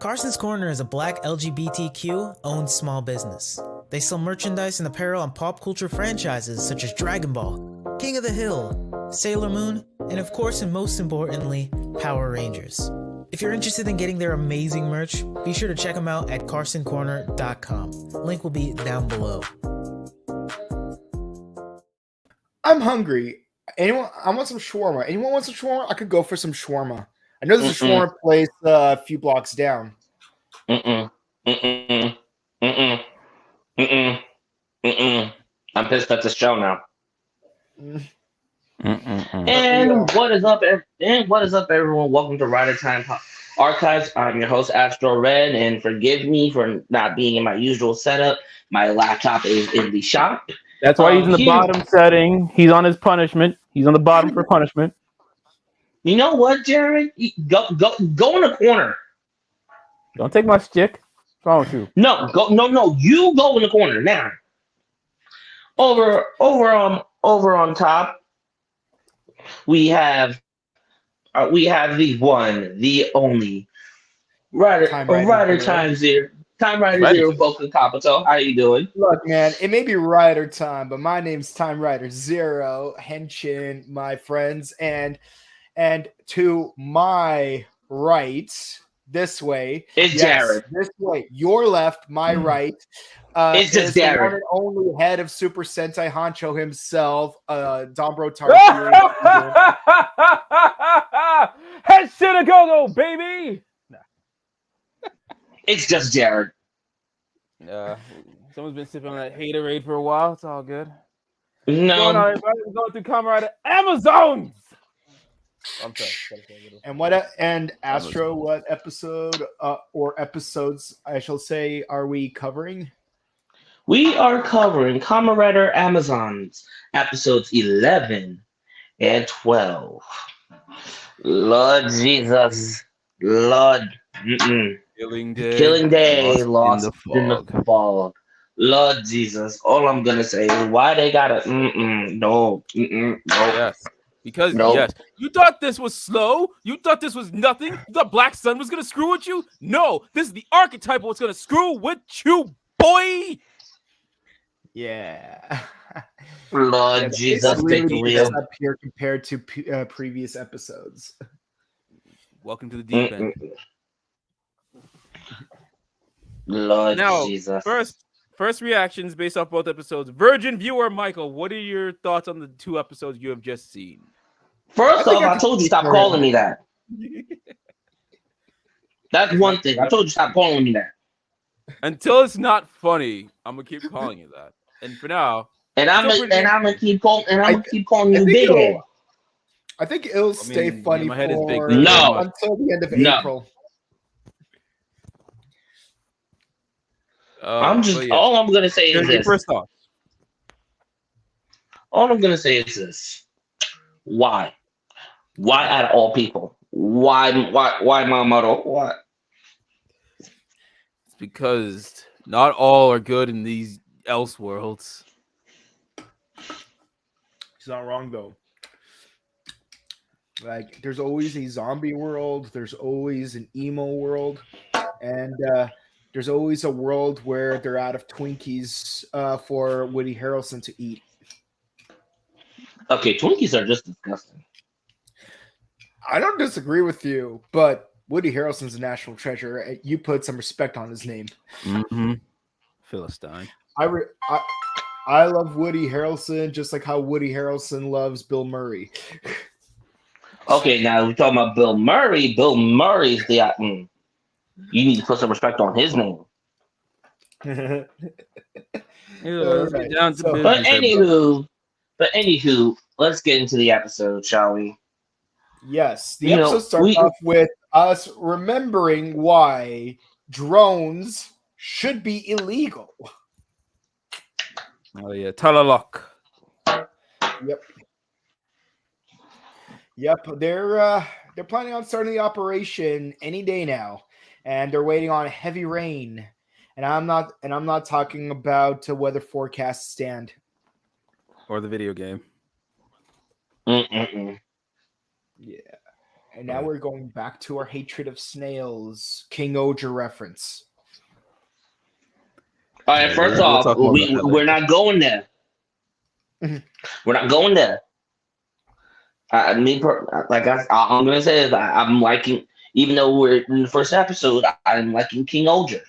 Carson's Corner is a black LGBTQ-owned small business. They sell merchandise and apparel on pop culture franchises such as Dragon Ball, King of the Hill, Sailor Moon, and of course and most importantly, Power Rangers. If you're interested in getting their amazing merch, be sure to check them out at carsoncorner.com. Link will be down below. I'm hungry. Anyone? I want some shawarma. Anyone want some shawarma? I could go for some shawarma. I know there's a shawarma place a few blocks down. I'm pissed at this show now. And what is up? Everyone? Welcome to Rider Time Archives. I'm your host, Astro Red, and forgive me for not being in my usual setup. My laptop is in the shop. That's why he's in the bottom setting. He's on his punishment. He's on the bottom for punishment. You know what, Jared? Go in the corner. Don't take my stick. What's wrong with you? No. You go in the corner now. Over on top, we have the one, the only Rider Time Zero. Time Rider Zero, Boca Capito. How you doing? Look, man, it may be Rider Time, but my name's Time Rider Zero, Henshin, my friends, and to my right, this way, it's Jared. This way, your left, my right. It's just Jared, the one and only head of Super Sentai Honcho himself, Dombro Tarantino. Head shit go, baby. It's just Jared. Someone's been sipping on that haterade for a while. It's all good. No. We're going through Kamen Rider Amazons. I'm sorry. And Astro, what episode or episodes, I shall say, are we covering? We are covering Kamen Rider Amazons, episodes 11 and 12. Lord Jesus. Lord. Killing Day, lost in the fog. Lord Jesus. All I'm gonna say is why they gotta no. Yes. Because yes, you thought this was slow. You thought this was nothing. You thought Black Sun was gonna screw with you. No, this is the archetype of what's gonna screw with you, boy. Yeah. Lord Jesus, take the wheel. Up here compared to previous episodes. Welcome to the deep end. Lord now, Jesus. First reactions based off both episodes. Virgin viewer Michael, what are your thoughts on the two episodes you have just seen? First off, I told you stop calling me that. That's one thing. I told you stop calling me that. Until it's not funny, I'm gonna keep calling you that. And for now, I'm gonna keep calling you big head. I think it'll stay funny my head is big. Until the end of April. All I'm gonna say is this. First off, all I'm gonna say is this. Why out of all people? Why my motto? Why? It's because not all are good in these else worlds. He's not wrong though. Like, there's always a zombie world, there's always an emo world, and there's always a world where they're out of Twinkies for Woody Harrelson to eat. Okay, Twinkies are just disgusting. I don't disagree with you, but Woody Harrelson's a national treasure. You put some respect on his name. Mm-hmm. Philistine. I love Woody Harrelson just like how Woody Harrelson loves Bill Murray. Okay, now we're talking about Bill Murray. Bill Murray's the you need to put some respect on his name. But anywho, let's get into the episode, shall we? Yes, the episode starts off with us remembering why drones should be illegal. Oh yeah, Talalok. Yep. They're planning on starting the operation any day now, and they're waiting on heavy rain. And I'm not talking about weather forecast stand or the video game. Yeah. And now we're going back to our hatred of snails. King Oger reference. All right, first off, we're not going there. We're not going there. I'm gonna say is I'm liking, even though we're in the first episode, I'm liking King Oger.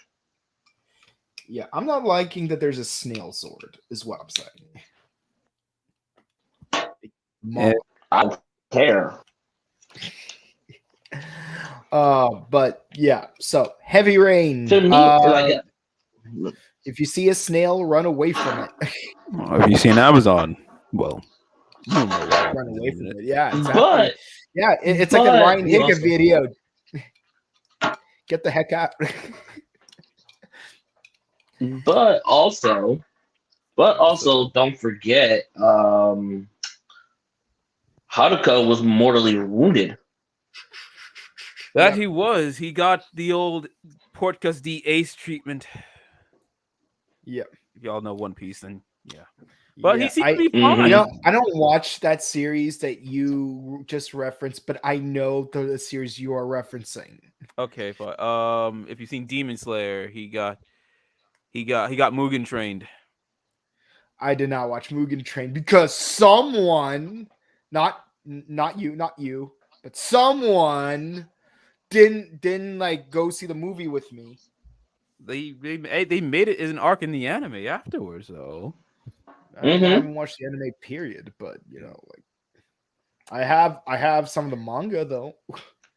Yeah, I'm not liking that there's a snail sword, is what I'm saying. I don't care. But yeah, so heavy rain. To me, if you see a snail, run away from it. Have you seen Amazon? Well, run away from it. Yeah, exactly. But it's like a Ryan Hickey video. Get the heck out. But also, don't forget, Haruka was mortally wounded. He was. He got the old Portcus D Ace treatment. Yeah. If y'all know One Piece, then yeah. But he seemed to be fine. I don't watch that series that you just referenced, but I know the series you are referencing. Okay, but if you've seen Demon Slayer, he got Mugen trained. I did not watch Mugen Train because someone, not you, but someone didn't like go see the movie with me. They made it as an arc in the anime afterwards, though. I haven't watched the anime period, but like I have some of the manga though.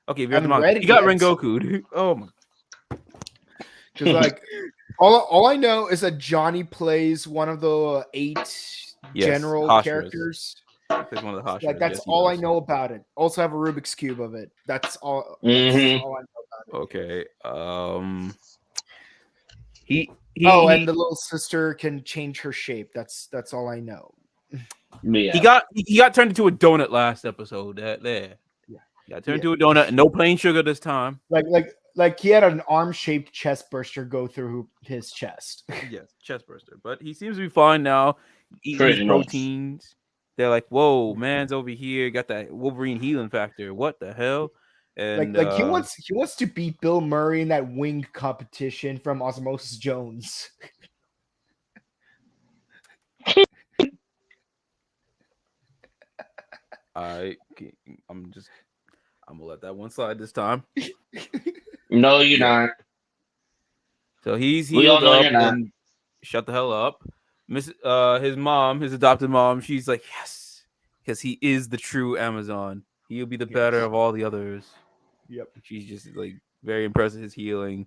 Okay, you got Rengoku. Oh my! Because like all I know is that Johnny plays one of the 8 general Hashiras. characters. One of the Hashiras. Like that's all I know about it. Also have a Rubik's cube of it. That's all. That's all I know about it. Okay. And the little sister can change her shape. That's all I know. Yeah. He got turned into a donut last episode. There. Yeah. He got turned into a donut. And no plain sugar this time. Like he had an arm-shaped chest burster go through his chest. Yes, chest burster. But he seems to be fine now. Eating proteins. They're like, whoa, man's over here. Got that Wolverine healing factor. What the hell? And like he wants to beat Bill Murray in that wing competition from Osmosis Jones. I'm gonna let that one slide this time. No, you're not. So he's healed up and shut the hell up. His adopted mom, she's like, yes, because he is the true Amazon. He'll be the better of all the others. Yep. She's just like very impressed with his healing.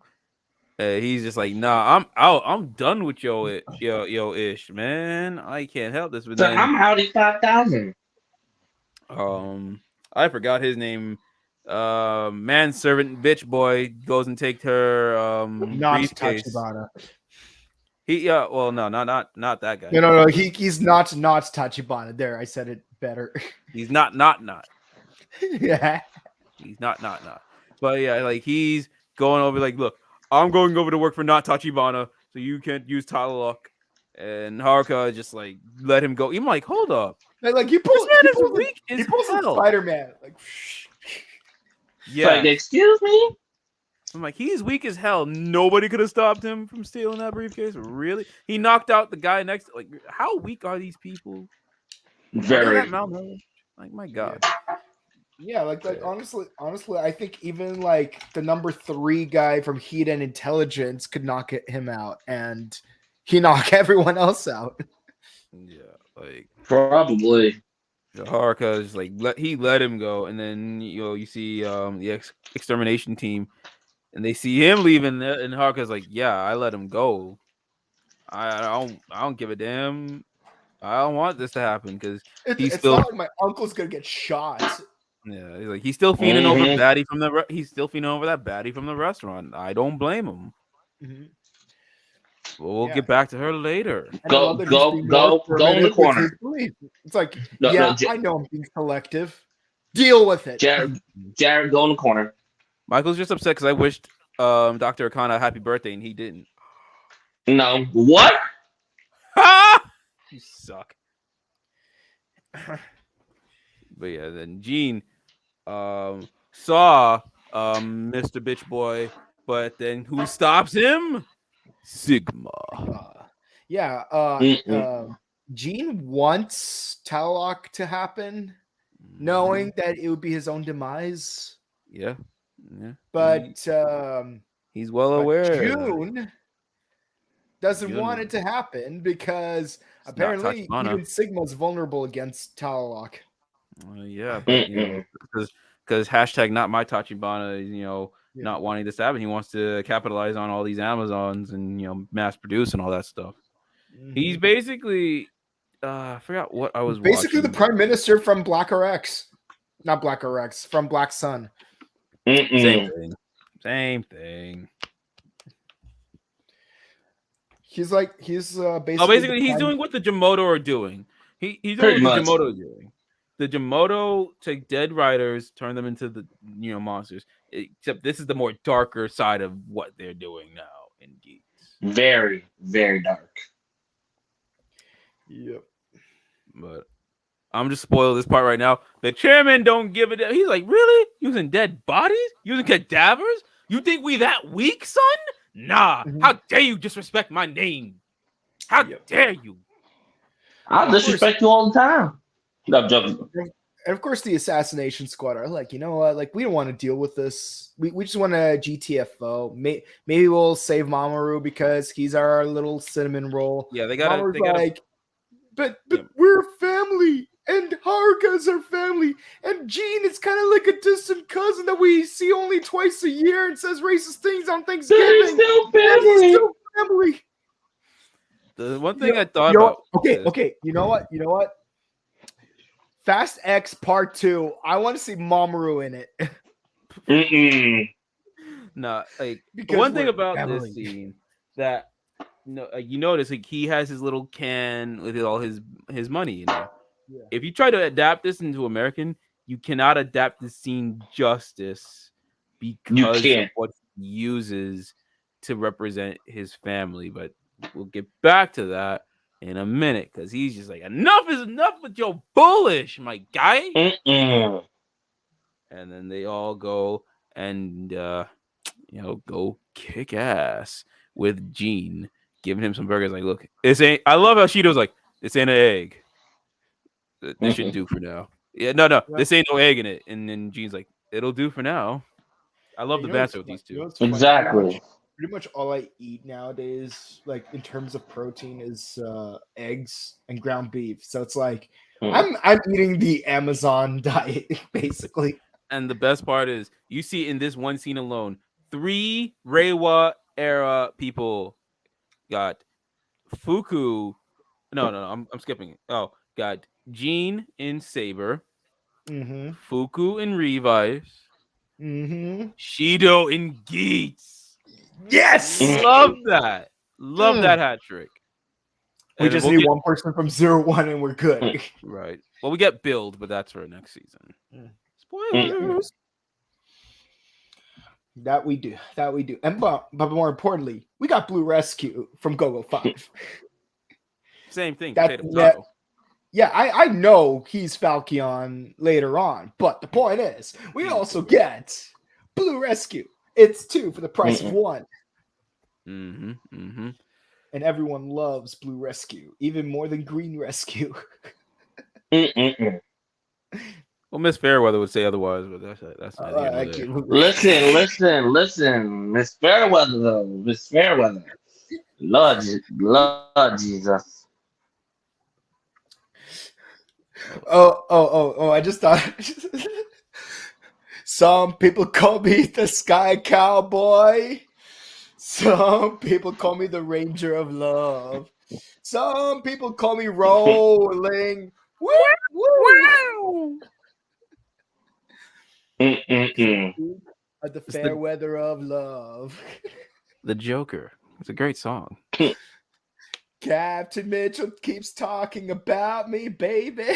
He's just like, nah, I'm out. I'm done with yo ish, man. I can't help this. But then, I'm Howdy 5000. I forgot his name. Manservant bitch boy goes and takes her not briefcase. Tachibana. Not that guy. No. He's not Tachibana. There, I said it better. He's not. Yeah. He's not. But yeah, like he's going over like, look, I'm going over to work for not Tachibana, so you can't use Talalok. And Haruka just like let him go. I'm like, hold up. Like he pulls Spider-Man. Like, yeah. Like, excuse me? I'm like, he's weak as hell. Nobody could have stopped him from stealing that briefcase. Really? He knocked out the guy next. Like, how weak are these people? Very. Like, my God. Yeah, like honestly, I think even like the number 3 guy from Heat and Intelligence could knock him out, and he knocked everyone else out. Yeah, like probably. Haruka is like he let him go, and then you see the extermination team, and they see him leaving, and Haruka's like, yeah, I let him go. I don't give a damn. I don't want this to happen because it's not like my uncle's gonna get shot. Yeah, he's still feeding over baddie from that baddie from the restaurant. I don't blame him. Mm-hmm. We'll get back to her later. Go in the corner. It's like, I know I'm being selective. Deal with it. Jared, go in the corner. Michael's just upset because I wished Dr. Akana a happy birthday and he didn't. No. What? You suck. But yeah, then Gene. So saw Mr. Bitch Boy, but then who stops him? Sigma. Yeah. Gene wants Talok to happen, knowing that it would be his own demise. Yeah. Yeah. But He's well aware. June doesn't June want it to happen because It's not apparently Tachibana. even Sigma's vulnerable against Talok. Yeah, but because hashtag not my Tachibana is not wanting this to happen. He wants to capitalize on all these Amazons and mass produce and all that stuff. He's basically I forgot what I was basically watching. the prime minister from Black RX, not Black RX, from Black Sun. Same thing. He's basically. Basically he's doing what the Jamoto are doing. He's doing what the Jamoto are doing. The Jamoto take dead riders, turn them into the monsters. Except this is the more darker side of what they're doing now in Geeks. Very, very dark. Yep. But I'm just spoiling this part right now. The chairman don't give it. He's like, really? Using dead bodies? Using cadavers? You think we that weak, son? Nah. How dare you disrespect my name? How dare you? I'll disrespect you all the time. No, joking. And of course, the assassination squad are like, you know what? Like, we don't want to deal with this. We just want a GTFO. Maybe we'll save Mamoru because he's our little cinnamon roll. Yeah, they gotta. But we're family, and Haruka's our family, and Gene is kind of like a distant cousin that we see only twice a year and says racist things on Thanksgiving. They're still family. Still family. The one thing I thought about. Okay. You know what? Fast X Part 2. I want to see Mamoru in it. Nah, like one thing about this scene that you notice, like he has his little can with all his money. If you try to adapt this into American, you cannot adapt this scene justice because of what he uses to represent his family. But we'll get back to that in a minute because he's just like, enough is enough with your bullish, my guy. And then they all go and go kick ass with Gene, giving him some burgers. Like, look, this ain't. I love how Shido's like, this ain't an egg. This should do for now. Yeah, no, this ain't no egg in it. And then Gene's like, it'll do for now. I love the banter with these two. Exactly. Pretty much all I eat nowadays, like in terms of protein, is eggs and ground beef. So it's like I'm eating the Amazon diet basically. And the best part is you see in this one scene alone, 3 Reiwa era people got Fuku. No, I'm skipping it. Oh, got Gene in Saber, Fuku in Revice, Shido in Geats. Yes, love that. Love that hat trick. We just need one person from 01 and we're good. Right. Well, we get Build, but that's for next season. Spoilers. That we do. And but more importantly, we got Blue Rescue from GoGo 5. Same thing. Yeah, I know he's Falcon later on, but the point is, we also get Blue Rescue. It's 2 for the price of 1. And everyone loves Blue Rescue, even more than Green Rescue. Well, Miss Fairweather would say otherwise, but that's not Listen, Miss Fairweather though. Miss Fairweather. Lord Jesus. Oh, I just thought some people call me the Sky Cowboy. Some people call me the Ranger of Love. Some people call me Rolling. Woo! At the fair weather of love. The Joker. It's a great song. Captain Mitchell keeps talking about me, baby.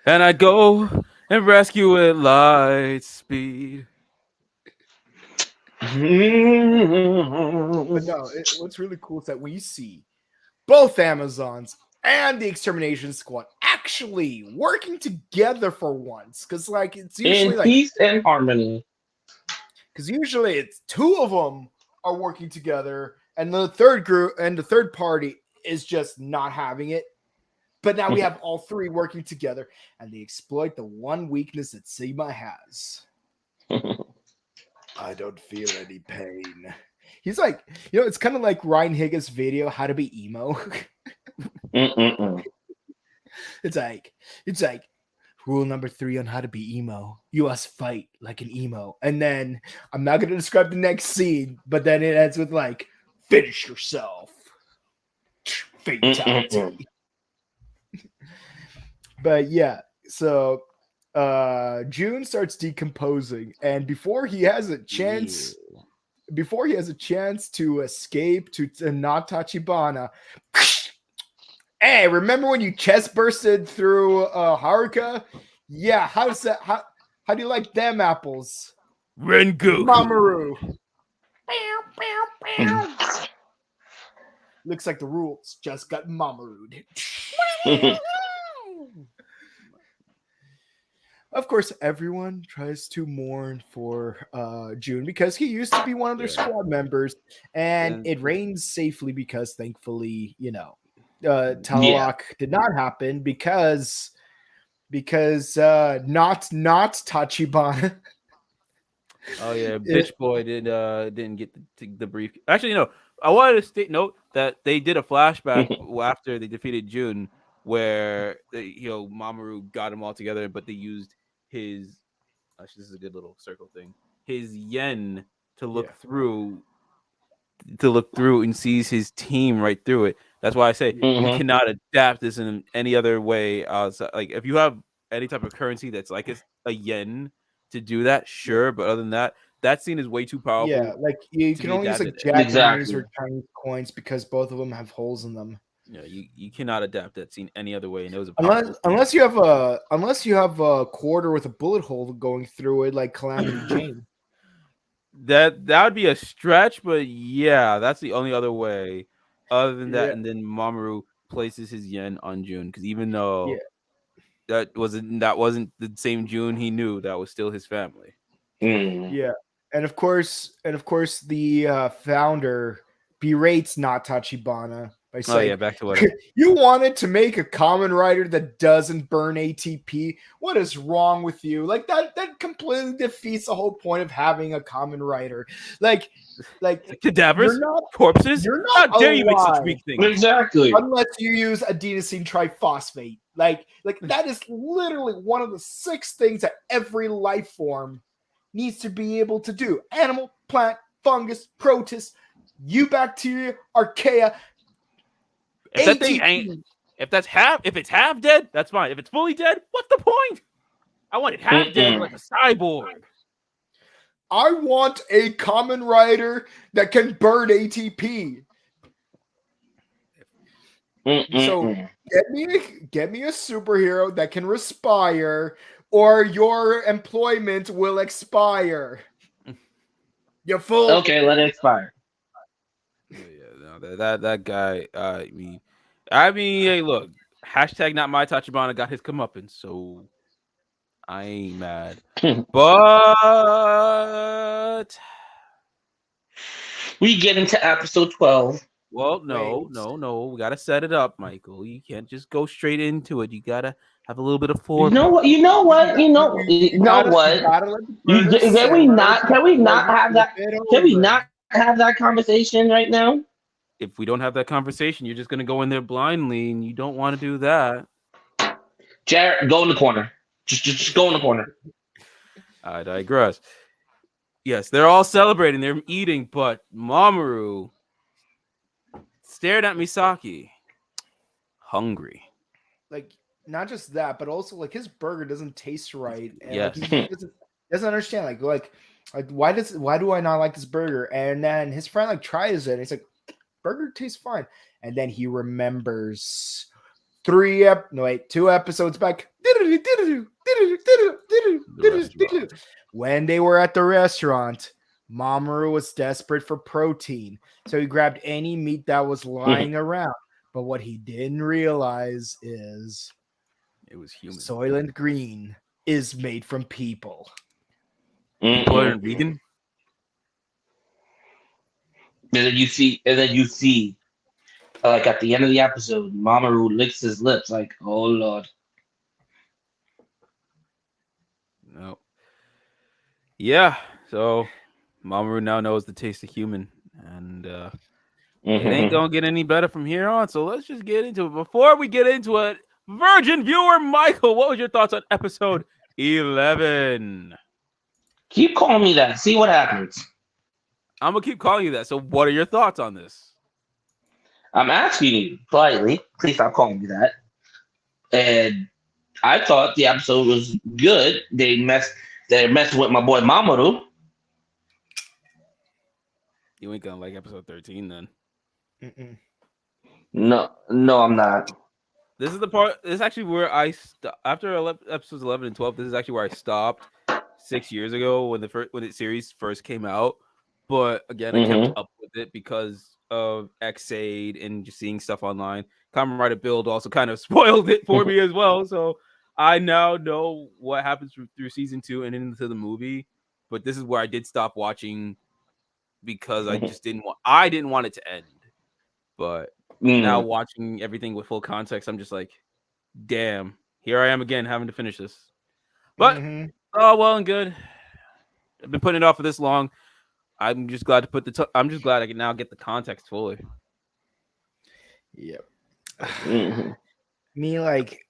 And I go and rescue at light speed. But no, what's really cool is that we see both Amazons and the Extermination Squad at actually working together for once. Because like it's usually In like peace and harmony. because usually it's two of them are working together, and the third group and the third party is just not having it. But now we have all three working together, and they exploit the one weakness that Sigma has. I don't feel any pain. He's like, it's kind of like Ryan Higgins' video, How to Be Emo. It's like, rule number 3 on how to be emo. You must fight like an emo. And then I'm not going to describe the next scene, but then it ends with like, finish yourself. Fatality. But yeah, so June starts decomposing, and before he has a chance to escape to not Tachibana, hey, remember when you chest bursted through Haruka? Yeah, how do you like them apples? Rengoku. Mamoru. Looks like the rules just got Mamoru'd. Of course, everyone tries to mourn for June because he used to be one of their squad members, and it rains safely because thankfully, Talalock did not happen because not Tachibana. Oh yeah, bitch boy didn't get the brief. Actually, no. I wanted to note that they did a flashback after they defeated June, where Mamoru got them all together, but they used his. Actually, this is a good little circle thing. His yen to look through, and sees his team right through it. That's why I say you cannot adapt this in any other way. Like if you have any type of currency that's like a yen to do that, sure. But other than that, that scene is way too powerful. Yeah, like you can only use like Japanese or Chinese coins because both of them have holes in them. Yeah, you cannot adapt that scene any other way. And it was unless you have a quarter with a bullet hole going through it, like Calamity Jane. That would be a stretch, but yeah, that's the only other way. Other than that, and then Mamoru places his yen on June because even though that wasn't the same June he knew, that was still his family. Yeah, and of course, the founder berates not Tachibana by saying, back to what you wanted to make a Kamen Rider that doesn't burn ATP. What is wrong with you? Like that completely defeats the whole point of having a Kamen Rider. Like cadavers, corpses. You're not How dare you make such weak things? Exactly. Unless you use adenosine triphosphate. Like that is literally one of the 6 things that every life form needs to be able to do. Animal, plant, fungus, protist, eubacteria, archaea. If that thing ain't, if it's half dead, that's fine. If it's fully dead, what's the point? I want it half dead like a cyborg. I want a Kamen Rider that can burn ATP. So get me a superhero that can respire, or your employment will expire. You fool. Okay, let it expire. That guy. I mean, hey, look. Hashtag not my Tachibana got his comeuppance, so I ain't mad. But we get into episode 12. Well, no. We gotta set it up, Michael. You can't just go straight into it. You gotta have a little bit of foreplay. You know what? Can we not have that? Can we not have that conversation right now? If we don't have that conversation, you're just gonna go in there blindly, and you don't want to do that. Jared, go in the corner. Just go in the corner. I digress. Yes, they're all celebrating. They're eating, but Mamoru stared at Misaki, hungry. Like, not just that, but also like his burger doesn't taste right. And yes, like, he doesn't understand. Like why do I not like this burger? And then his friend like tries it, and he's like, burger tastes fine. And then he remembers 2 episodes back when they were at the restaurant. Mamoru was desperate for protein, so he grabbed any meat that was lying around. But what he didn't realize is It was human. Soylent Green is made from people. People aren't vegan. And then you see, like at the end of the episode, Mamoru licks his lips, like, oh lord. No. Yeah. So Mamoru now knows the taste of human, and it ain't gonna get any better from here on. So let's just get into it. Before we get into it, virgin viewer Michael, what was your thoughts on episode 11? Keep calling me that. See what happens. I'm gonna keep calling you that. So what are your thoughts on this? I'm asking you politely. Please stop calling me that. And I thought the episode was good. They messed with my boy Mamoru. You ain't gonna like episode 13 then. Mm-mm. No, I'm not. This is the part. This is actually where after episodes 11 and 12. This is actually where I stopped 6 years ago when the series first came out. But again, I kept up with it because of Xaid and just seeing stuff online. Kamen Rider Build also kind of spoiled it for me as well. So I now know what happens through season 2 and into the movie. But this is where I did stop watching because I just didn't want it to end. But now watching everything with full context, I'm just like, damn, here I am again having to finish this. But oh, well and good. I've been putting it off for this long. I'm just glad to I'm just glad I can now get the context fully. Yep. Me, like,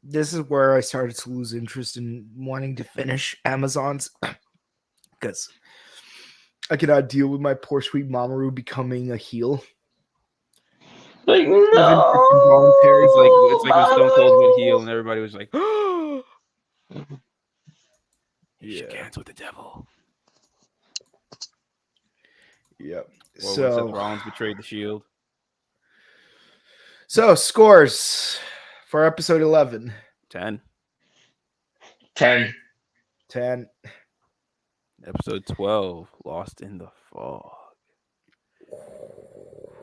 this is where I started to lose interest in wanting to finish Amazons because I cannot deal with my poor sweet Mamoru becoming a heel. Like, no. It's like when Stone Cold went heel and everybody was like, "Oh, you shook hands with the devil." Yep. Or when Seth Rollins betrayed the Shield. So scores for episode 11. 10. 10. Episode 12, Lost in the Fog.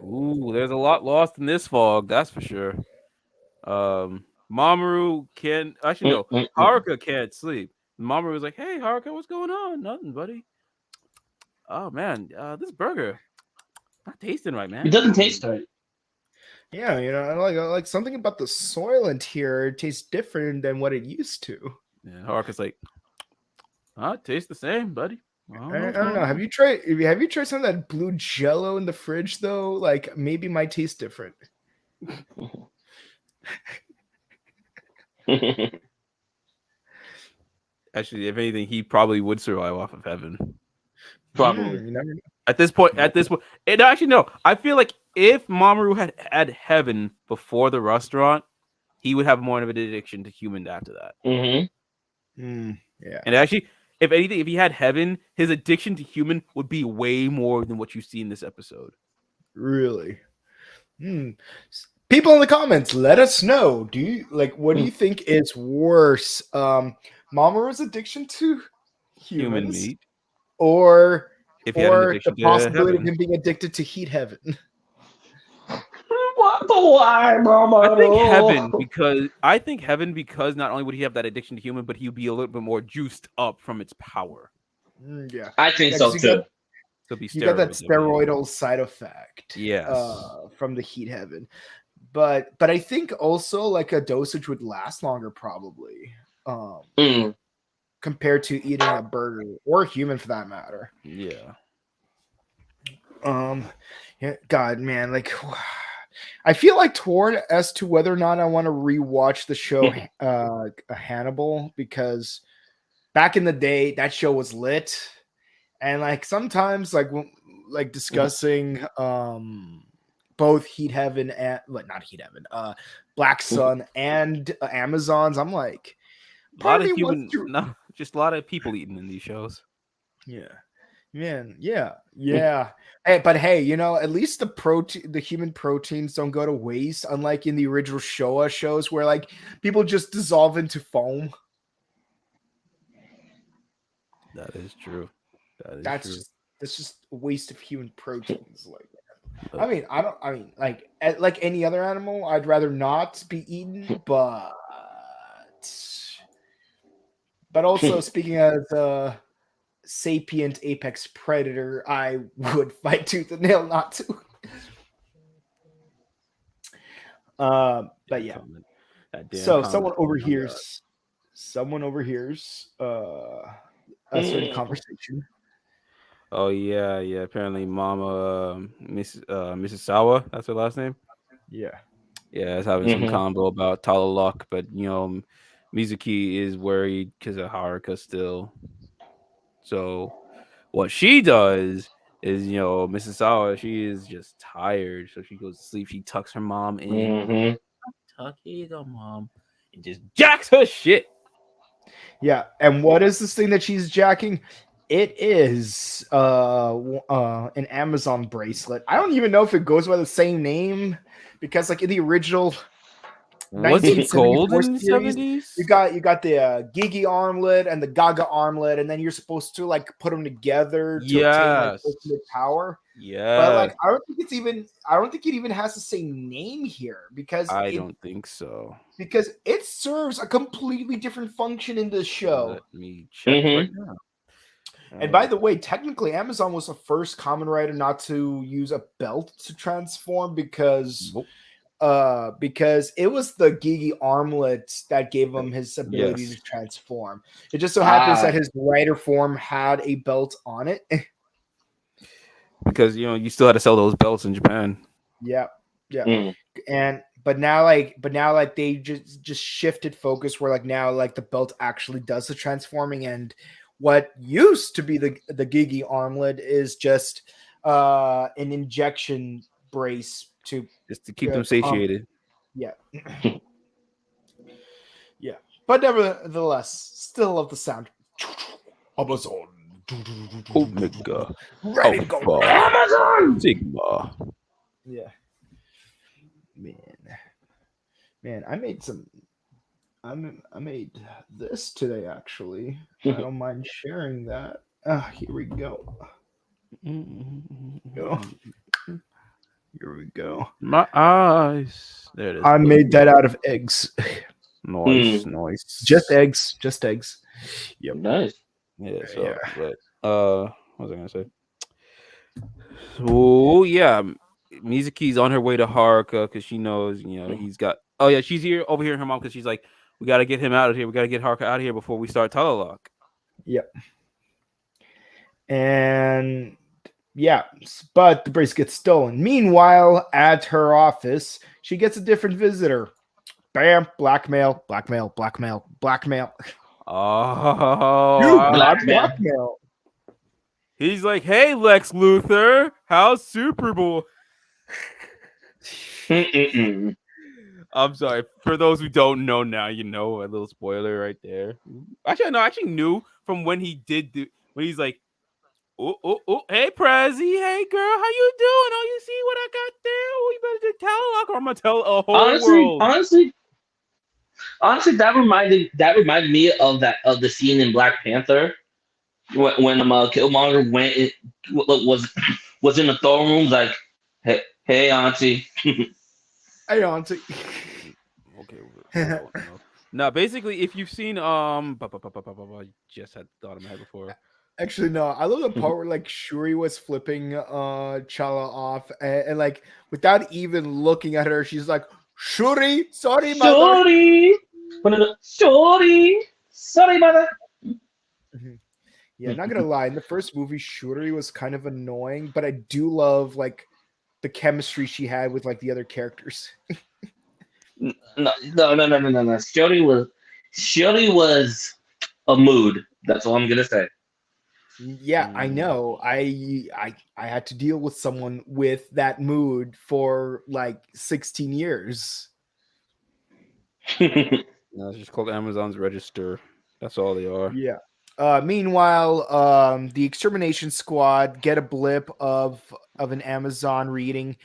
Ooh, there's a lot lost in this fog, that's for sure. Mamoru can't. Actually, no. Haruka can't sleep. Mamoru was like, "Hey, Haruka, what's going on? Nothing, buddy. Oh man, this burger not tasting right, man. It doesn't taste right." Yeah, like something about the Soylent here tastes different than what it used to. Yeah, Haruka's like, it tastes the same, buddy. I don't know. Have you tried some of that blue Jello in the fridge though? Like maybe might taste different. Actually, if anything, he probably would survive off of heaven. Probably. You never know. At this point, and actually no. I feel like if Mamoru had heaven before the restaurant, he would have more of an addiction to human after that. Yeah. And actually, if anything, if he had heaven, his addiction to human would be way more than what you see in this episode. Really? People in the comments, let us know. Do you what do you think is worse? Mamoru's addiction to Human humans, meat, or if he had an the addiction to possibility of heaven. him being addicted to heat heaven? Why, Mama? I think heaven because not only would he have that addiction to human, but he would be a little bit more juiced up from its power. Yeah, I think so too. You got that steroidal side effect, yes, from the heat heaven. But I think also like a dosage would last longer probably, compared to eating a burger or human for that matter. Yeah. Yeah, God, man, like I feel like torn as to whether or not I want to rewatch the show Hannibal, because back in the day that show was lit, and like sometimes like discussing both Heat Heaven and not Heat Heaven, Black Sun and Amazons, I'm like a lot of just a lot of people eating in these shows. Yeah. Man, yeah. Hey, but hey, at least the human proteins don't go to waste, unlike in the original Showa shows where like people just dissolve into foam. That is true. That's just a waste of human proteins. Like any other animal, I'd rather not be eaten, but But also, speaking as a sapient apex predator, I would fight tooth and nail not to. But yeah. That damn So comment. someone overhears a certain conversation. Oh yeah. Apparently, Mama Mrs. Sawa. That's her last name. Yeah. Yeah, it's having some combo about Talalok, but Mizuki is worried because of Haruka still. So what she does is, Mrs. Sawa, she is just tired, so she goes to sleep. She tucks her mom in, tuck it, mom, and just jacks her shit. Yeah. And what is this thing that she's jacking? It is an Amazon bracelet. I don't even know if it goes by the same name because like in the original Was it gold 1974 in the series, 70s? you got the Gigi armlet and the Gaga armlet, and then you're supposed to like put them together to obtain like Yes. ultimate power. Yeah. But like I don't think it even has the same name here because I don't think so. because it serves a completely different function in this show. Let me check right now. And by the way, technically Amazon was the first Kamen Rider not to use a belt to transform because it was the Gigi armlet that gave him his ability to transform. It just so happens that his rider form had a belt on it. Because you still had to sell those belts in Japan. Yeah. But now they just shifted focus where like now like the belt actually does the transforming, and what used to be the Gigi armlet is just an injection brace to keep them satiated. Yeah. Yeah. But nevertheless, still love the sound. Amazon. Omega. Ready to go. Amazon Sigma. Yeah. Man, I made this today actually. I don't mind sharing that. Here we go. Here we go. My eyes. There it is. I made that out of eggs. Nice. Just eggs. Yep. Nice. Yeah. So, but, what was I gonna say? Oh yeah, Mizuki's on her way to Haruka because she knows, he's got. Oh yeah, she's over here, her mom, because she's like, we got to get him out of here. We got to get Haruka out of here before we start Talalok. Yep. And yeah, but the brace gets stolen. Meanwhile, at her office, she gets a different visitor. Bam! Blackmail. Oh, Blackmail. He's like, hey, Lex Luthor, how's Super Bowl? I'm sorry. For those who don't know now, a little spoiler right there. Actually, I actually knew from when he when he's like, oh, hey, Prezi, hey, girl, how you doing? Oh, you see what I got there? Oh, you better tell Talalok or I'm going to tell a whole world. Honestly, that reminded me of the scene in Black Panther when Killmonger was in the throne room, like, hey, auntie. Hey, auntie. Okay. Now, basically, if you've seen I just had thought in my head before. Actually, no. I love the part where like Shuri was flipping Chala off, and like without even looking at her, she's like, "Shuri, sorry, mother." Sorry, mother. Yeah, not gonna lie. In the first movie, Shuri was kind of annoying, but I do love like the chemistry she had with like the other characters. No. Shuri was a mood. That's all I'm gonna say. Yeah, I know. I had to deal with someone with that mood for like 16 years. No, it's just called Amazon's Register. That's all they are. Yeah. Meanwhile, the extermination squad get a blip of an Amazon reading,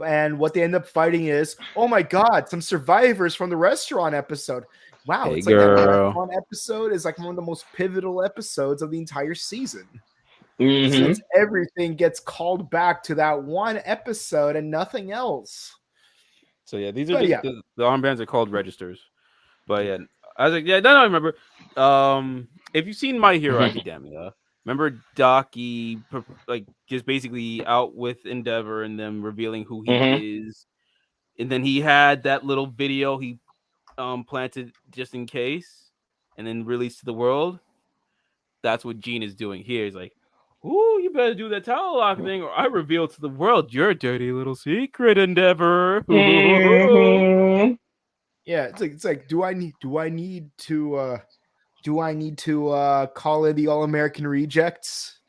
and what they end up fighting is, oh my god, some survivors from the restaurant episode. Wow, hey, it's girl. like that restaurant episode is like one of the most pivotal episodes of the entire season. Since everything gets called back to that one episode and nothing else. So yeah, these are the armbands are called registers. But yeah, I was like, yeah, then I remember. If you've seen My Hero Academia, remember Docky, like just basically out with Endeavor and them revealing who he is, and then he had that little video he planted just in case, and then released to the world. That's what Gene is doing here. He's like, "Ooh, you better do that towel lock thing, or I reveal to the world your dirty little secret, Endeavor." Yeah, it's like do I need to call in the All American Rejects?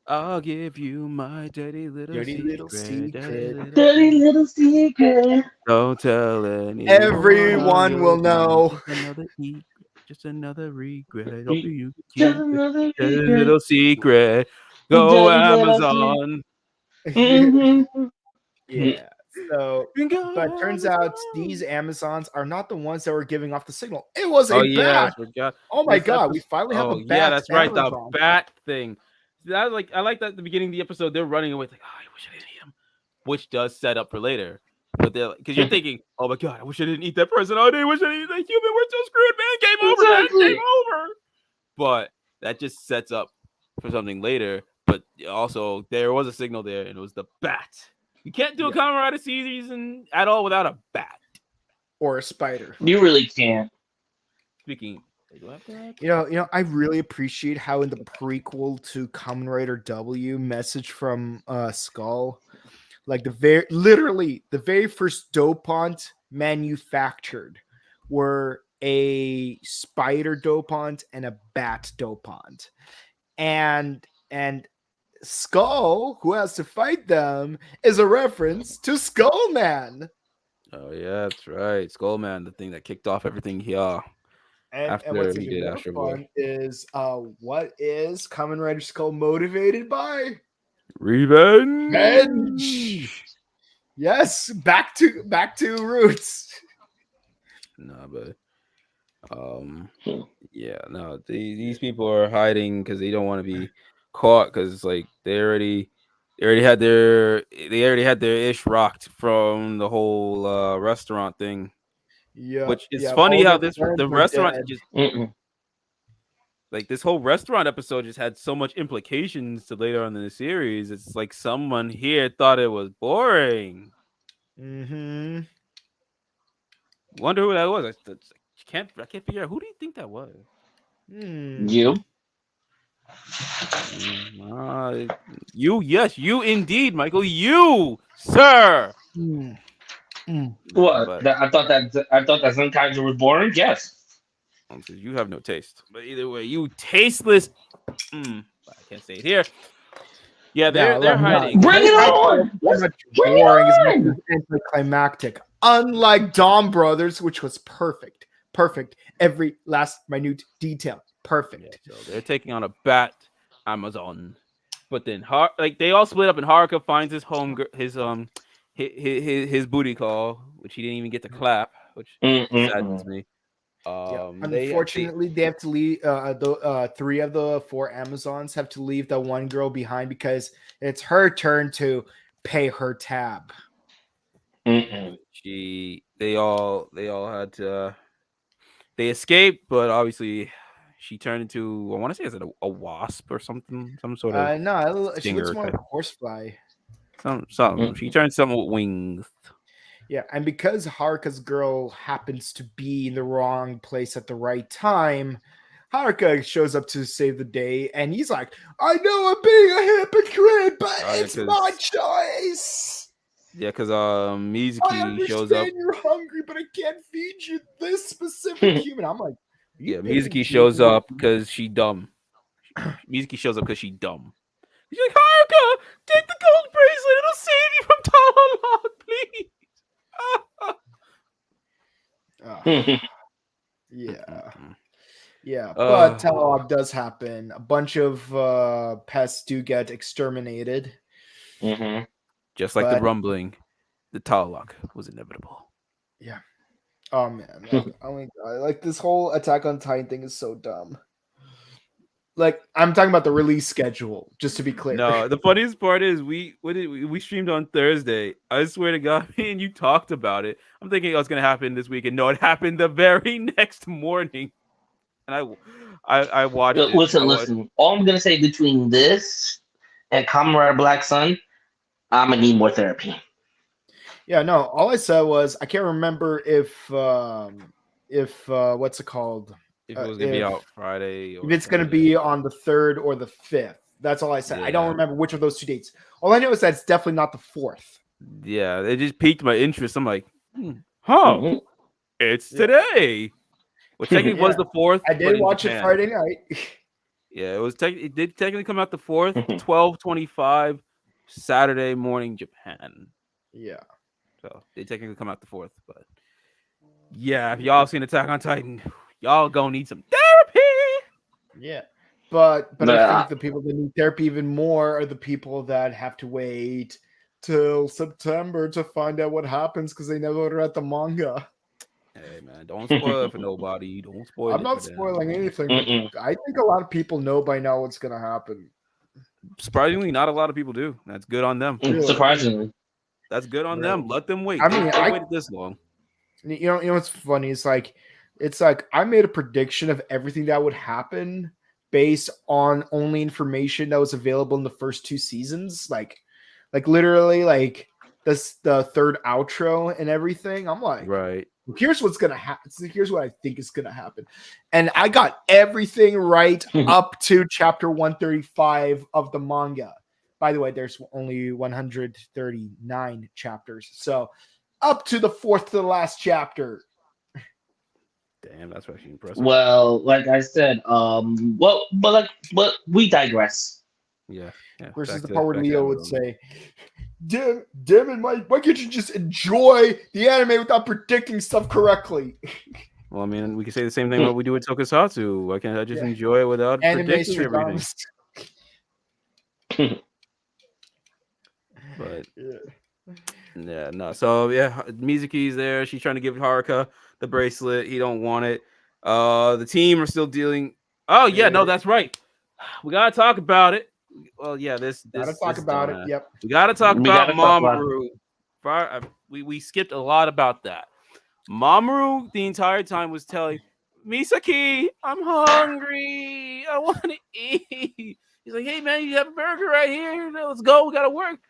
I'll give you my dirty little secret. Dirty little secret. Don't tell anyone. Everyone will know. Just another regret. I hope Just you keep another it. Dirty secret. little secret. Go Dirty little Amazon. Yeah. So, but Go turns out Amazon. these Amazons are not the ones that were giving off the signal. It was a Oh yeah, I bat. forgot. Oh my This god, we episode- finally have a Oh bat. yeah, that's right. The Amazon. bat thing. I like that at the beginning of the episode. They're running away. It's like, oh, I wish I didn't eat him, which does set up for later. But they're because you're thinking, oh my god, I wish I didn't eat that person. Oh, I wish I didn't eat that human. We're so screwed, man. Game over, man. Exactly. Game over. But that just sets up for something later. But also, there was a signal there, and it was the bat. You can't do a Kamen Rider season at all without a bat. Or a spider. You really can't. Speaking, they do have that. You know, I really appreciate how in the prequel to Kamen Rider W, message from Skull, like literally the very first dopant manufactured were a spider dopant and a bat dopant, and Skull, who has to fight them, is a reference to Skullman. Oh yeah, that's right. Skullman, the thing that kicked off everything here. And After what's he even did more Astro Boy. fun is what is Kamen Rider Skull motivated by? Revenge. Yes, back to roots. No, but yeah, no. These people are hiding because they don't want to be caught because like they already had their ish rocked from the whole restaurant thing. Yeah, Which is yeah, funny all how their the friends are restaurant dead. just like this whole restaurant episode just had so much implications to later on in the series. It's like someone here thought it was boring. Mm-hmm. Wonder who that was. I can't figure out who do you think that was. You? You, yes, you indeed, Michael. You, sir. What? But I thought that Zenkaiser was boring. Yes. you have no taste. But either way, you tasteless. I can't say it here. Yeah, they're hiding. Bring it on! As much Bring it boring as on! much as anticlimactic. Unlike Dawn Brothers, which was perfect. Perfect. Every last minute detail. Perfect. Yeah, so they're taking on a bat Amazon. But then they all split up and Haruka finds his his booty call, which he didn't even get to clap, which saddens me. Unfortunately, they have to leave. Three of the four Amazons have to leave the one girl behind because it's her turn to pay her tab. They all had to. They escaped, but obviously, she turned into. I want to say, is it a wasp or something? Some sort of. No, she stinger looks more like a type. horsefly. Something. She turned something with wings. Yeah, and because Haruka's girl happens to be in the wrong place at the right time, Haruka shows up to save the day, and he's like, I know I'm being a hypocrite, but it's my choice. Yeah, because I Mizuki shows up. You're hungry, but I can't feed you this specific human. I'm like, yeah, Mizuki shows up because she dumb. Mizuki shows up because she dumb. She's like, Haruka, take the gold bracelet. It'll save you from Talon, please. Yeah, but Talog does happen. A bunch of pests do get exterminated. Just like the rumbling, the Talon was inevitable. Yeah. Oh man, oh my god! Like this whole Attack on Titan thing is so dumb. Like I'm talking about the release schedule, just to be clear. No, the funniest part is we streamed on Thursday. I swear to God, me and you talked about it. I'm thinking oh, it's gonna happen this week, and no, it happened the very next morning. And I watched it. Listen. All I'm gonna say between this and Kamen Rider Black Sun, I'm gonna need more therapy. Yeah, no. All I said was I can't remember if what's it called? If it was gonna be out Friday, if it's gonna be on the 3rd or the 5th. That's all I said. I don't remember which of those 2 dates. All I know is that it's definitely not the 4th. Yeah, it just piqued my interest. I'm like, it's today. Which technically was the 4th. I did watch it Friday night. Yeah, it was. It did technically come out the 4th, 12:25, Saturday morning, Japan. Yeah. So they technically come out the 4th, but yeah, if y'all seen Attack on Titan, y'all gonna need some therapy. Yeah, but I think the people that need therapy even more are the people that have to wait till September to find out what happens because they never read the manga. Hey man, don't spoil it for nobody. Don't spoil. I'm not spoiling anything. But I think a lot of people know by now what's gonna happen. Surprisingly, not a lot of people do. That's good on them. Really? Surprisingly, that's good on them. Let them wait. I mean, I waited this long. You know what's funny? It's like I made a prediction of everything that would happen based on only information that was available in the first 2 seasons. Like literally, like this the 3rd outro and everything. I'm like, right. Here's what's gonna happen. Here's what I think is gonna happen, and I got everything right up to chapter 135 of the manga. By the way, there's only 139 chapters, so up to the 4th to the last chapter. Damn, that's actually impressive. Well, like I said, but we digress. Yeah. Versus the part where Leo would say, Damn it, why can't you just enjoy the anime without predicting stuff correctly? Well, I mean, we can say the same thing what we do with Tokusatsu. Why can't I just enjoy it without predicting everything? But yeah, no. So yeah, Mizuki's there. She's trying to give Haruka the bracelet. He don't want it. The team are still dealing. Oh yeah, no, that's right. We gotta talk about it. Well, yeah, gotta talk about it. Yep, we gotta talk about Mamoru. We skipped a lot about that. Mamoru the entire time was telling Misaki, "I'm hungry. I want to eat." He's like, "Hey man, you have a burger right here. Let's go. We gotta work."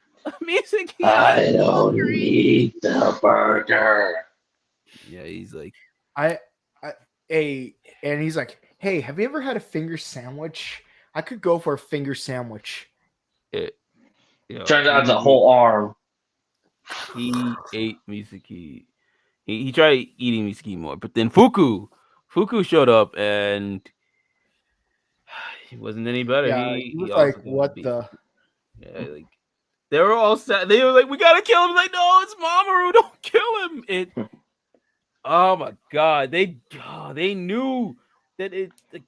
Misaki, I don't need the burger. Yeah, he's like, and he's like, "Hey, have you ever had a finger sandwich? I could go for a finger sandwich." Turns out it's a whole arm. He ate Misaki. He tried eating Misaki more, but then Fuku showed up and he wasn't any better. Yeah, he was like, "What the?" Yeah, like they were all sad. They were like, "We gotta kill him." Like, no, it's Mamoru. Don't kill him. Oh my god, they knew that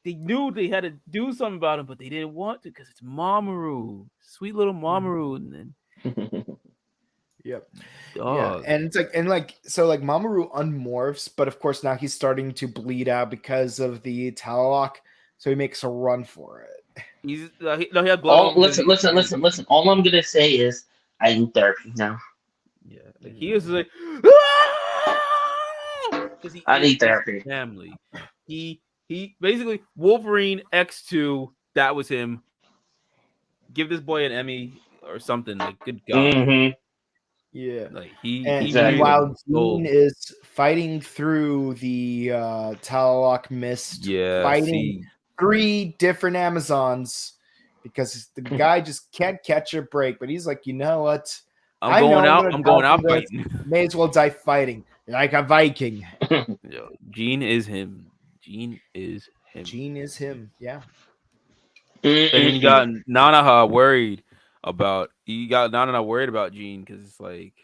they knew they had to do something about him, but they didn't want to because it's Mamoru, sweet little Mamoru, and then. Yep. Yeah, and it's so Mamoru unmorphs, but of course now he's starting to bleed out because of the Talalock, so he makes a run for it. He had blood. Listen. All I'm gonna say is I need therapy now. Yeah, like he was like, because I need therapy. Family. He basically Wolverine X2. That was him. Give this boy an Emmy or something. Like, good God. Mm-hmm. Yeah, like while Gene is fighting through the Talalock mist, fighting 3 different Amazons because the guy just can't catch a break. But he's like, you know what? I'm going out fighting. May as well die fighting like a Viking. Yo, Gene is him. Yeah. And then you got Nanaha worried about Gene because it's like,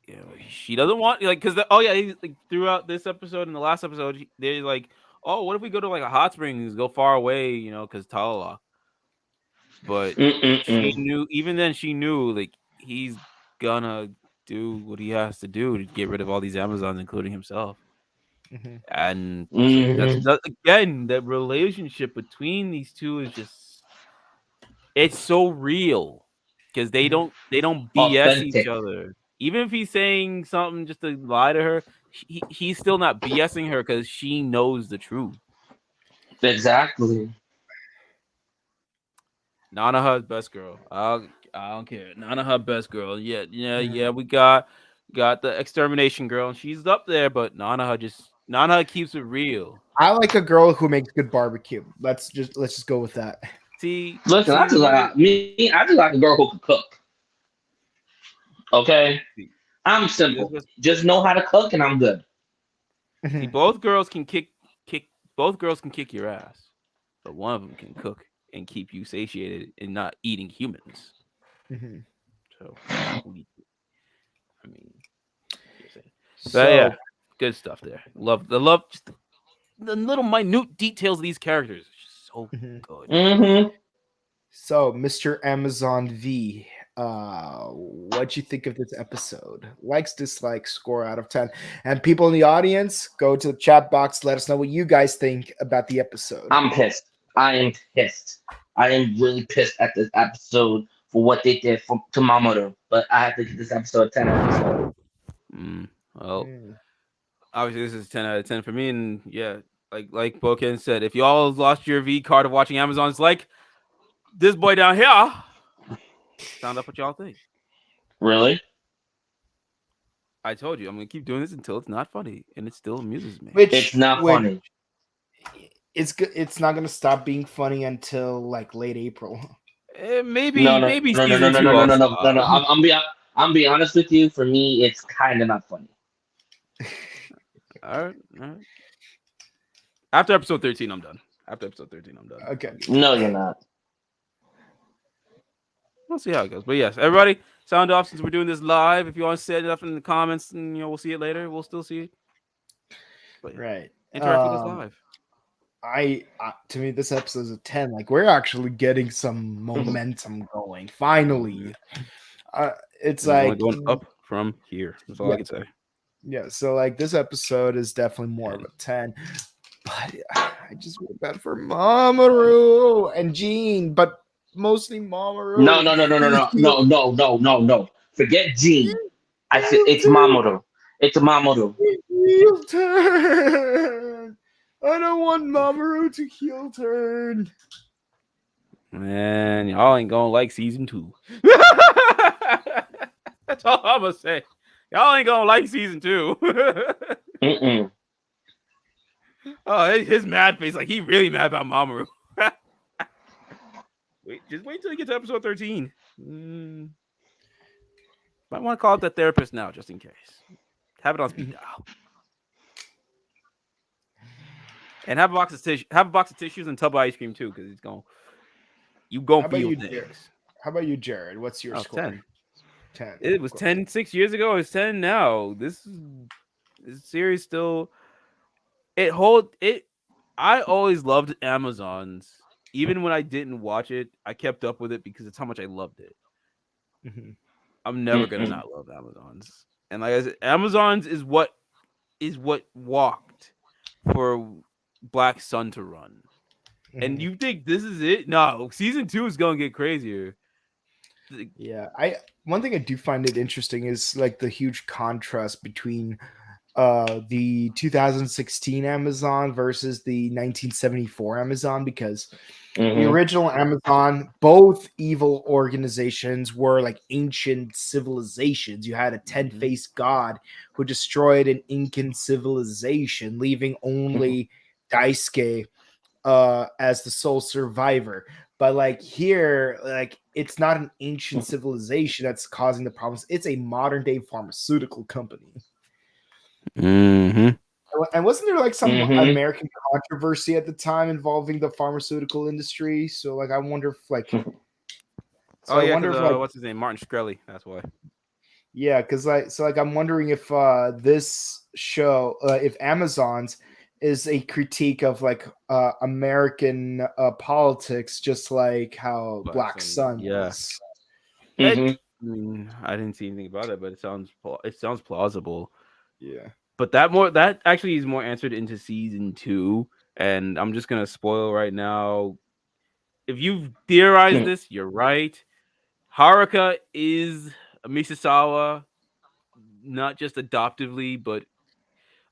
you know, she doesn't want because he's like throughout this episode and the last episode they're like, oh, what if we go to like a hot springs, go far away, you know, because Talalock. But she knew like he's gonna do what he has to do to get rid of all these Amazons, including himself. Mhm. And Mhm. that's again, the relationship between these two is just it's so real because Mhm. they don't BS each Authentic. other. Even if he's saying something just to lie to her, he's still not BSing her because she knows the truth. Exactly. Nanaha's best girl. I don't care. Nanaha best girl. Yeah, yeah, Mhm. yeah. We got the extermination girl, and she's up there, but Nanaha keeps it real. I like a girl who makes good barbecue. Let's just go with that. Listen, I See, just like me. I just like a girl who can cook. Okay, see, I'm see, simple. Just know how to cook, and I'm good. see, Mhm. both girls can kick your ass, but one of them can cook and keep you satiated and not eating humans. Mhm. So, I mean, just saying. But yeah, So, good stuff there. Love, just the little minute details of these characters. It's just so mhm. good. Mm-hmm. So, Mr. Amazon V, what'd you think of this episode? Likes, dislikes, score out of 10. And people in the audience, go to the chat box. Let us know what you guys think about the episode. I'm pissed. I am pissed. I am really pissed at this episode for what they did to Mamoru. But I have to give this episode a 10 out of 10. Well, Mm. obviously this is 10 out of 10 for me, and yeah, like Boken said, if y'all lost your V card of watching Amazon, it's like this boy down here. Sound up what y'all think. Really? I told you I'm gonna keep doing this until it's not funny, and it still amuses me. It's Which, not which funny. it's not gonna stop being funny until like late April. No, Maybe no, maybe no, no, no, season no, two no, no, I'll no, no, no, stop. no. I'm being honest with you. For me, it's kind of not funny. All right. After episode 13, I'm done. After episode 13, I'm done. Okay. I'm good. No, you're not. We'll see how it goes. But yes, everybody, sound off since we're doing this live. If you want to say stuff in the comments, and we'll see it later. We'll still see it. But yeah, Right. interact with us live. I to me this episode is a 10. Like we're actually getting some momentum going. Finally. It's And it's only like going up from here. That's all yeah, I can say. yeah. So like this episode is definitely more of And a 10. But I just feel bad for Mamoru and Jean, but mostly No, Mamoru. no, no, no, no, He no, healed, no, no, no, no, no. Forget he Gene. healed It's her. Mamoru. It's Mamoru. He healed her. I don't want Mamoru to heal turn. man, y'all ain't gonna like season 2. That's all I'm gonna say. Y'all ain't gonna like season 2. Mm-mm. Oh, his mad face, like he really mad about Mamoru. Just wait till you get to episode 13. Might want to call up the therapist now, just in case. Have it on speed dial. And have a box of tissues and a tub of ice cream too, because you How gonna about feel you, Jared? things. How about you, Jared? What's your Oh, score? 10. 10. It was Of course. 10 6 years ago. It's 10 now. This series still it. I always loved Amazons. Even when I didn't watch it, I kept up with it because it's how much I loved it. Mhm. I'm never gonna Mm-mm. not love Amazons. And like I said, Amazons is what walked for Black Sun to run. And Mhm. you think this is it? No, season 2 is gonna get crazier. Yeah, I one thing I do find it interesting is like the huge contrast between the 2016 Amazon versus the 1974 Amazon, because the Mm-hmm. original Amazon, both evil organizations were like ancient civilizations. You had a 10-faced god who destroyed an Incan civilization, leaving only Daisuke as the sole survivor. But like here, like it's not an ancient civilization that's causing the problems. It's a modern day pharmaceutical company. Mm-hmm. And wasn't there like some Mm-hmm. American controversy at the time involving the pharmaceutical industry? So like I wonder if like Oh I yeah, wonder because if like what's his name? Martin Shkreli. That's why. yeah, because like I'm wondering if this show, if Amazon's is a critique of like American politics, just like how Black Black Sun. Sun Yeah. was. Mm-hmm. I mean, I didn't see anything about it, but it sounds plausible. Yeah. But that actually is more answered into season 2, and I'm just gonna spoil right now. If you've theorized this, you're right. Haruka is Misasawa, not just adoptively, but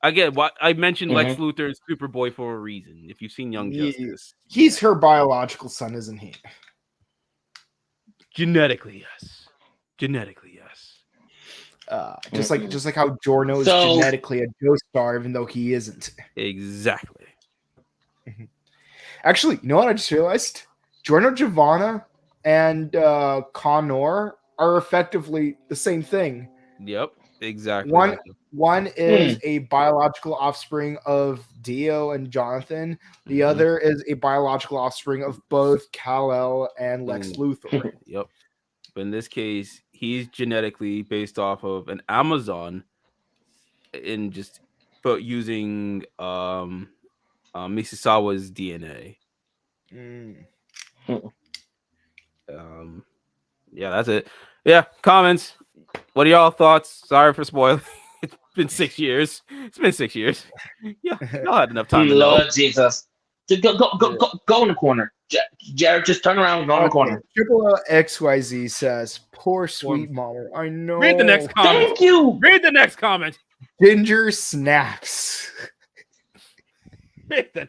again, what I mentioned Lex Mhm. Luthor and Superboy for a reason. If you've seen Young Justice, He's her biological son, isn't he? genetically, yes. Genetically, yes. Just like how Giorno is So- genetically a Joestar, even though he isn't. Exactly. Actually, you know what I just realized? Giorno Giovanna and Connor are effectively the same thing. Yep. Exactly. One Michael. one is a biological offspring of Dio and Jonathan. The Mhm. other is a biological offspring of both Kal-El and Lex Luthor. Yep. But in this case, he's genetically based off of an Amazon in just but using Misasawa's DNA. Mm. Yeah, that's it. Yeah, comments. What are y'all thoughts? Sorry for spoiling. It's been 6 years. It's been 6 years. Yeah, y'all had enough time to know. Lord Jesus. Go in the corner. Jared, just turn around and go in the Okay, corner. Triple XYZ says, "Poor sweet mama." I know. Read the next comment. Thank you. Read the next comment. Ginger snaps. Read the...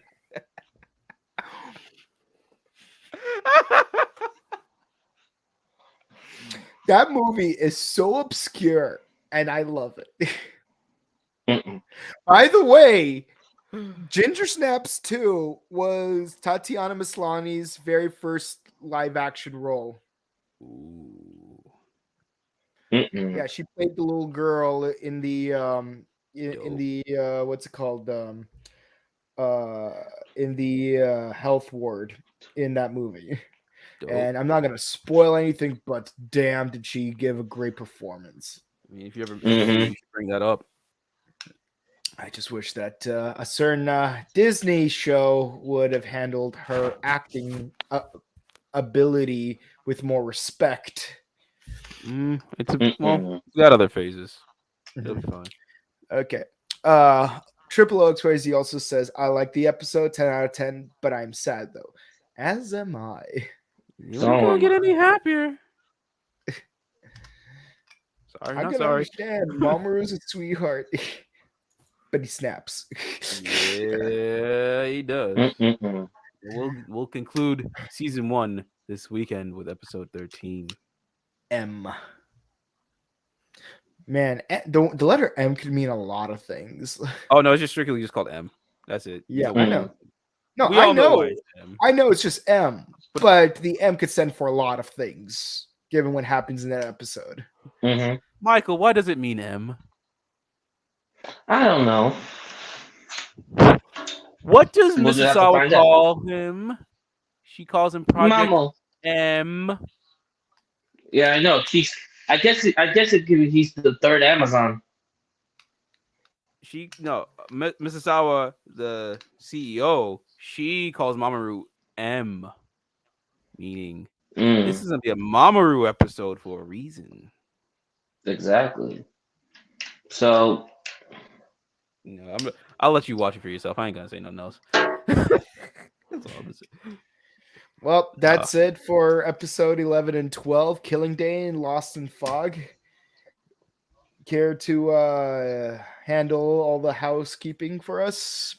That movie is so obscure, and I love it. Mm-mm. By the way, Ginger Snaps 2 was Tatiana Maslany's very first live action role. Ooh, Yeah, she played the little girl in the in dope. the what's it called in the health ward in that movie. Dope. And I'm not gonna spoil anything, but damn, did she give a great performance. I mean, if you ever you should bring that up. I just wish that a certain Disney show would have handled her acting ability with more respect. It's well, we got other phases. It'll be fine. Okay. Triple XYZ also says, I like the episode, 10 out of 10, but I'm sad though. As am I. You ain't gonna get any happier. Sorry, I not can sorry. understand. Mamoru's a sweetheart. But he snaps. Yeah, he does. We'll conclude season 1 this weekend with episode 13. M. Man, the letter M could mean a lot of things. Oh no, it's just strictly just called M. That's it. Yeah, No, I know. No, we I all know. why it's M. I know it's just M, but the M could stand for a lot of things, given what happens in that episode. Michael, why does it mean M? I don't know. What does We'll just have to Mrs. find call him? She calls him Project Mama. M. Yeah, I know. I guess he's the third Amazon. Mrs. Sawa, the CEO, she calls Mamoru M, meaning this is gonna be a Mamoru episode for a reason. Exactly. So, I'll let you watch it for yourself. I ain't gonna say nothing else. That's all I'm gonna say. Well, that's it for episode 11 and 12, Killing Day and Lost in Fog. Care to handle all the housekeeping for us?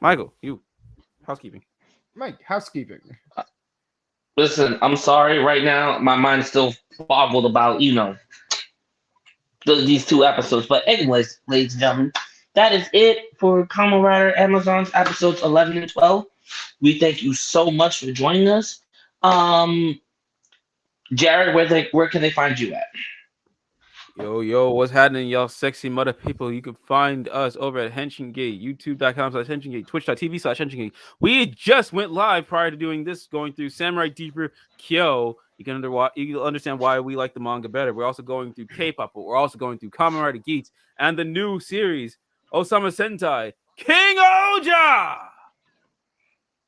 Michael, you housekeeping. Mike, housekeeping. listen, I'm sorry. Right now, my mind's still boggled about these 2 episodes. But anyways, ladies and gentlemen, that is it for Kamen Rider Amazon's episodes 11 and 12. We thank you so much for joining us. Jared, where can they find you at? Yo, what's happening, y'all sexy mother people? You can find us over at Henshin Gate, youtube.com/Henshin Gate, twitch.tv/Henshin Gate. We just went live prior to doing this, going through Samurai Deeper Kyo. You'll understand why we like the manga better. We're also going through K-pop, but we're also going through Kamen Rider Geats and the new series, Osama Sentai, King Oja!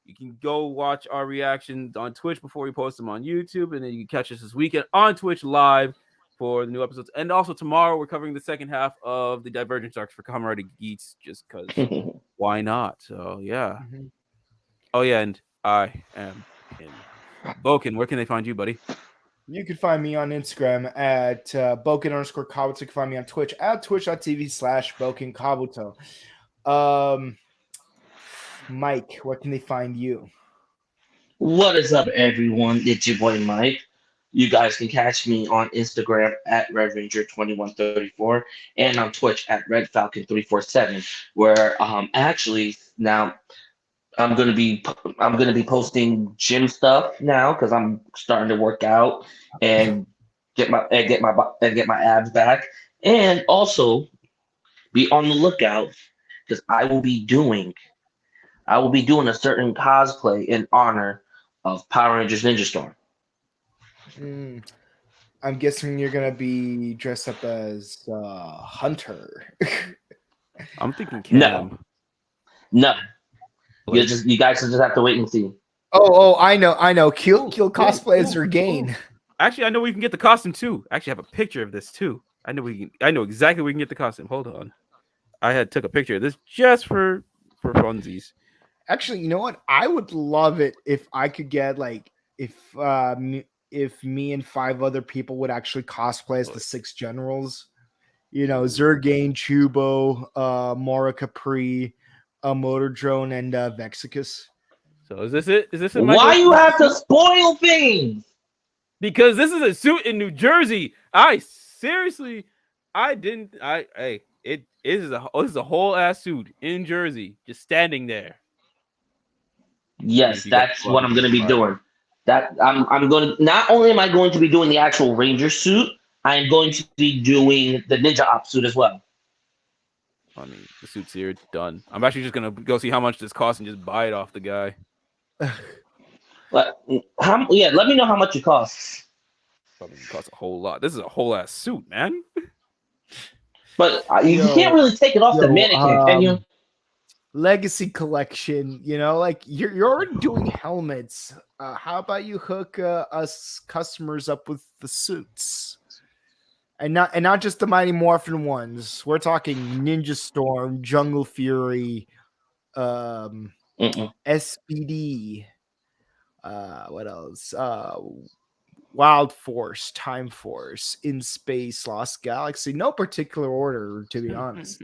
You can go watch our reactions on Twitch before we post them on YouTube, and then you can catch us this weekend on Twitch live for the new episodes. And also tomorrow we're covering the second half of the Divergence arcs for Kamen Rider Geats, just because why not? So yeah. Mhm. Oh yeah, and I am in Boken. Where can they find you, buddy? You can find me on Instagram at Boken_Kabuto. You can find me on Twitch at twitch.tv/BokenKabuto. Mike, where can they find you? What is up, everyone? It's your boy Mike. You guys can catch me on Instagram at RedRanger2134 and on Twitch at RedFalcon347, where actually now I'm gonna be posting gym stuff now because I'm starting to work out and get my abs back, and also be on the lookout because I will be doing a certain cosplay in honor of Power Rangers Ninja Storm. Mm, I'm guessing you're gonna be dressed up as Hunter. I'm thinking No. Cam. No, Like, you guys just have to wait and see. I know. Kill cosplay as Regain. actually, I know we can get the costume too. Actually, I have a picture of this too. I know exactly where we can get the costume. Hold on. I took a picture of this just for funsies. Actually, you know what? I would love it if I could get if me and 5 other people would actually cosplay as the 6 generals. Zergain, Chubo, Mora Capri, Motor Drone, and Vexicus. So is this it? Is this it, Why Michael? you have to spoil things? Because this is a suit in New Jersey. I seriously, I didn't. It is a whole ass suit in Jersey, just standing there. Yes, If you got that's the what I'm going to be right. doing. That I'm going to, not only am I going to be doing the actual Ranger suit, I am going to be doing the Ninja Op suit as well. I mean, the suit's here, done. I'm actually just gonna go see how much this costs and just buy it off the guy. But let me know how much it costs. Probably costs a whole lot. This is a whole ass suit, man. But you can't really take it off the mannequin, can you? Legacy collection, like you're already doing helmets. How about you hook us customers up with the suits, and not just the Mighty Morphin ones. We're talking Ninja Storm, Jungle Fury, SPD. What else? Wild Force, Time Force, In Space, Lost Galaxy. No particular order, to be honest.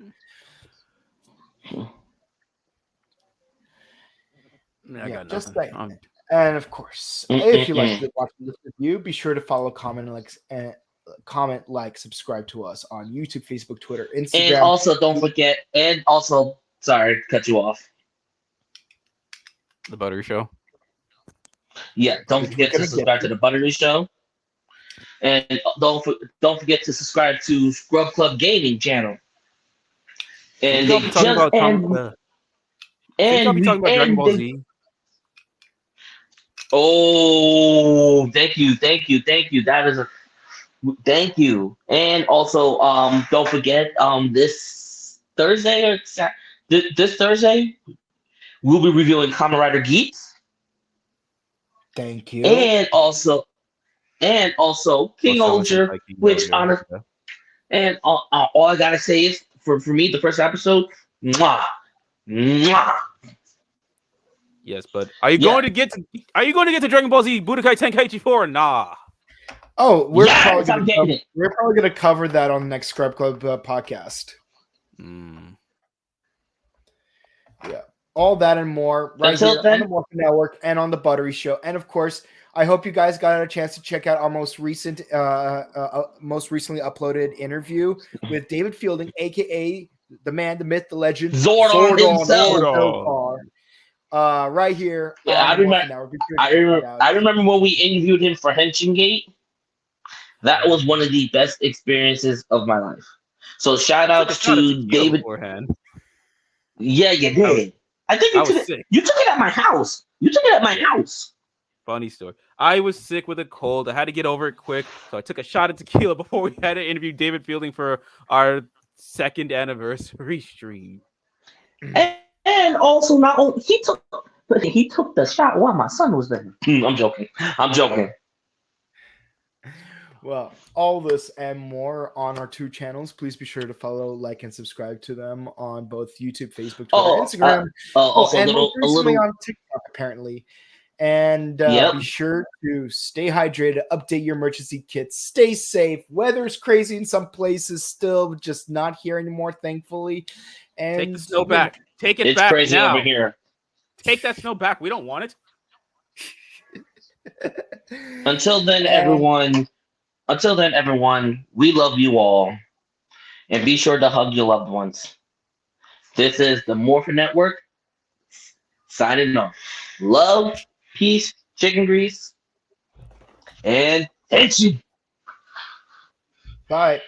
I got just nothing. like, and of course, if you like to watch this review, be sure to follow, comment, subscribe to us on YouTube, Facebook, Twitter, Instagram. And also, don't forget. And also, sorry to cut you off. The Buttery Show. Yeah, don't forget to subscribe to the Buttery Show, and don't forget to subscribe to Scrub Club Gaming channel. And I'll be talking about Dragon Ball Z. Oh, thank you. That is thank you. And also, don't forget, this Thursday this Thursday, we'll be reviewing Kamen Rider Geats. Thank you. And also King Olger, which honor. And all I gotta say is, for me, the first episode, mwah. Yes, but are you going to get to Dragon Ball Z Budokai Tenkaichi 4? Nah. Oh, we're probably gonna cover that on the next Scrub Club podcast. Yeah, all that and more right here on the Morphin Network and on the Buttery Show. And of course, I hope you guys got a chance to check out our most recently uploaded interview with David Fielding, aka the man, the myth, the legend, Zordon himself. Right here. Yeah, I remember when we interviewed him for Henshin Gate. That was one of the best experiences of my life. So shout out to David. Beforehand. Yeah, you did. I think you took it at my house. Funny story. I was sick with a cold. I had to get over it quick, so I took a shot of tequila before we had to interview David Fielding for our 2nd anniversary stream. And also, not only he took the shot while my son was there. I'm joking. Well, all this and more on our 2 channels. Please be sure to follow, like, and subscribe to them on both YouTube, Facebook, Twitter, Instagram. Also and a most recently little. on TikTok, apparently. And Yep. be sure to stay hydrated, update your emergency kits, stay safe. Weather's crazy in some places still, just not here anymore, thankfully. And Take the snow back. Take it It's back crazy now. over here. Take that snow back. We don't want it. Until then, everyone, we love you all. And be sure to hug your loved ones. This is the Morphin Network signing off. Love, peace, chicken grease, and tension. Bye.